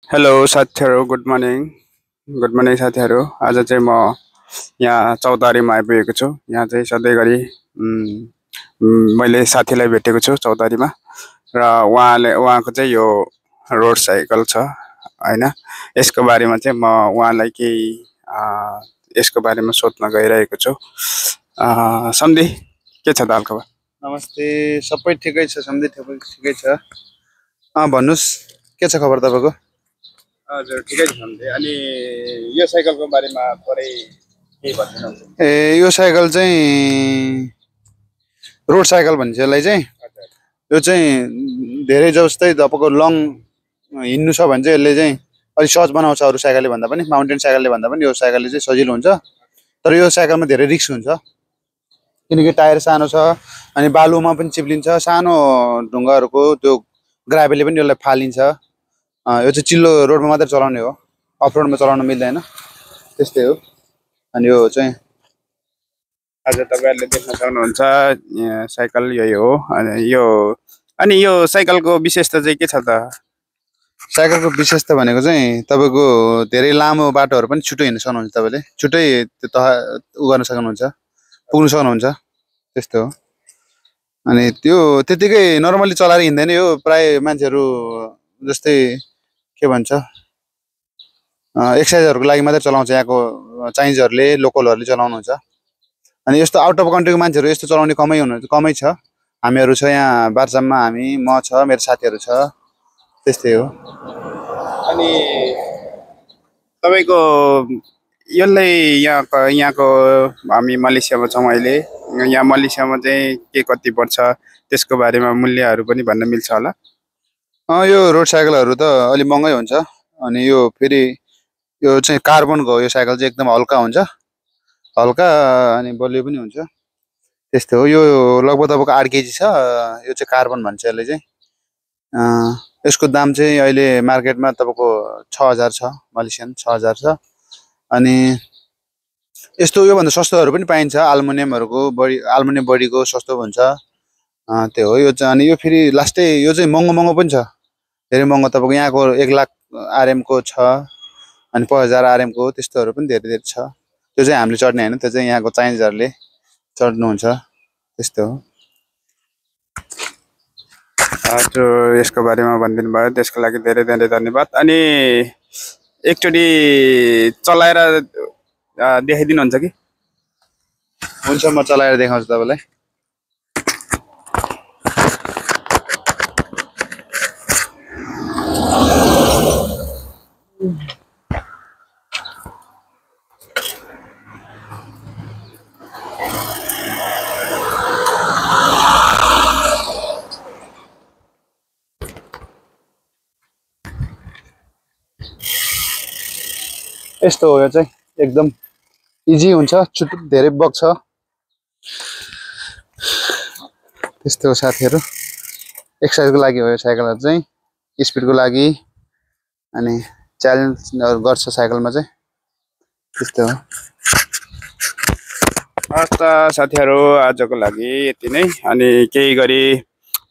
Hello साथीहरू, good morning साथीहरू। आज चाहिँ म यहाँ चौतारीमा आइपुगेको छु। यहाँ चाहिँ सधैँ गरी मैले साथीलाई भेटेको छु चौतारीमा, र उहाँको चाहिँ यो रोड साइकल छ होइन। यसको बारेमा चाहिँ म उहाँलाई केही यसको बारेमा सोध्न गइरहेको छु। सम्धि, के छ त हालखबर? नमस्ते, सबै ठिकै छ, सम्झै ठिकै छ। भन्नुहोस्, के छ खबर तपाईँको? हजुर, ठिकै छ सम्धि। अनि यो साइकलको बारेमा थोरै के भनिदिनुहुन्छ? यो साइकल चाहिँ रोड साइकल भन्छ यसलाई चाहिँ। यो चाहिँ धेरै जस्तै तपाईँको लङ हिँड्नु छ भने चाहिँ यसले चाहिँ अलिक सहज बनाउँछ अरू साइकलले भन्दा पनि, माउन्टेन साइकलले भन्दा पनि यो साइकलले चाहिँ सजिलो हुन्छ। तर यो साइकलमा धेरै रिस्क हुन्छ, किनकि टायर सानो छ अनि बालुमा पनि चिप्लिन्छ। सानो ढुङ्गाहरूको त्यो ग्राभेलले पनि यसलाई फालिन्छ। यो चाहिँ चिल्लो रोडमा मात्रै चलाउने हो, अफ रोडमा चलाउन मिल्दैन, त्यस्तै हो। अनि यो चाहिँ आज तपाईँहरूले देख्न सक्नुहुन्छ साइकल यही हो। अनि यो साइकलको विशेषता चाहिँ के छ त? साइकलको विशेषता भनेको चाहिँ तपाईँको धेरै लामो बाटोहरू पनि छिटो हिँड्न सक्नुहुन्छ, तपाईँले छिटै त्यो उ गर्न सक्नुहुन्छ, पुग्नु सक्नुहुन्छ, त्यस्तो हो। अनि त्यो त्यतिकै नर्मली चलाएर हिँड्दैन यो। प्राय मान्छेहरू जस्तै के भन्छ एक्सर्साइजहरूको लागि मात्रै चलाउँछ, यहाँको चाइनिजहरूले, लोकलहरूले चलाउनुहुन्छ। अनि यस्तो आउट अफ कन्ट्रीको मान्छेहरू यस्तो चलाउने कमै छ। हामीहरू छ यहाँ बारचाममा, म छ, मेरो साथीहरू छ, त्यस्तै हो। अनि तपाईँको यसलाई यहाँको हामी मलेसियामा छौँ अहिले। यहाँ मलेसियामा चाहिँ के कति पर्छ त्यसको बारेमा मूल्यहरू पनि भन्न मिल्छ होला? यो रोड साइकलहरू त अलिक महँगै हुन्छ। अनि यो फेरि यो चाहिँ कार्बनको हो। यो साइकल चाहिँ एकदम हल्का हुन्छ, हल्का अनि बलियो पनि हुन्छ, त्यस्तो हो। यो लगभग तपाईँको 8 केजी छ। यो चाहिँ कार्बन भन्छ यसले चाहिँ। यसको दाम चाहिँ अहिले मार्केटमा तपाईँको 6000 छ, मलेसियन 6000 छ। अनि यस्तो योभन्दा सस्तोहरू पनि पाइन्छ, आल्मुनियम बडीको सस्तो हुन्छ, त्यो हो। यो चाहिँ अनि यो फेरि लास्टै यो चाहिँ महँगो पनि छ, धेरै महँगो। तपाईँको यहाँको 1 लाख आरएमको छ, अनि 5000 आरएमको, त्यस्तोहरू पनि धेरै छ। त्यो चाहिँ हामीले चढ्ने होइन, त्यो चाहिँ यहाँको चाइनिजहरूले चढ्नुहुन्छ, त्यस्तो हो। हजुर, यसको बारेमा भनिदिनु भयो, त्यसको लागि धेरै धेरै धन्यवाद। अनि एकचोटि चलाएर देखाइदिनुहुन्छ कि? हुन्छ, म चलाएर देखाउँछु तपाईँलाई। यस्तो हो, यो चाहिँ एकदम इजी हुन्छ, छिटो धेरै बग्छ, त्यस्तो हो साथीहरू। एक्सर्साइजको लागि हो यो साइकलहरू चाहिँ, स्पिडको लागि, अनि च्यालेन्जहरू गर्छ साइकलमा चाहिँ, त्यस्तो हो। हस् त साथीहरू, आजको लागि यति नै। अनि केही गरी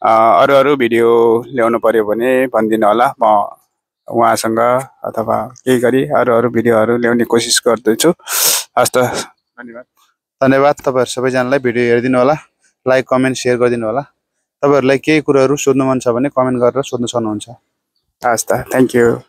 अरू भिडियो ल्याउनु पर्यो भने भनिदिनु होला, म उहाँसँग अथवा केही गरी अरू भिडियोहरू ल्याउने कोसिस गर्दैछु। हस् त, धन्यवाद तपाईँहरू सबैजनालाई। भिडियो हेरिदिनु होला, लाइक कमेन्ट सेयर गरिदिनु होला। तपाईँहरूलाई केही कुराहरू सोध्नु मन छ भने कमेन्ट गरेर सोध्न सक्नुहुन्छ। हस् त, थ्याङ्क यू।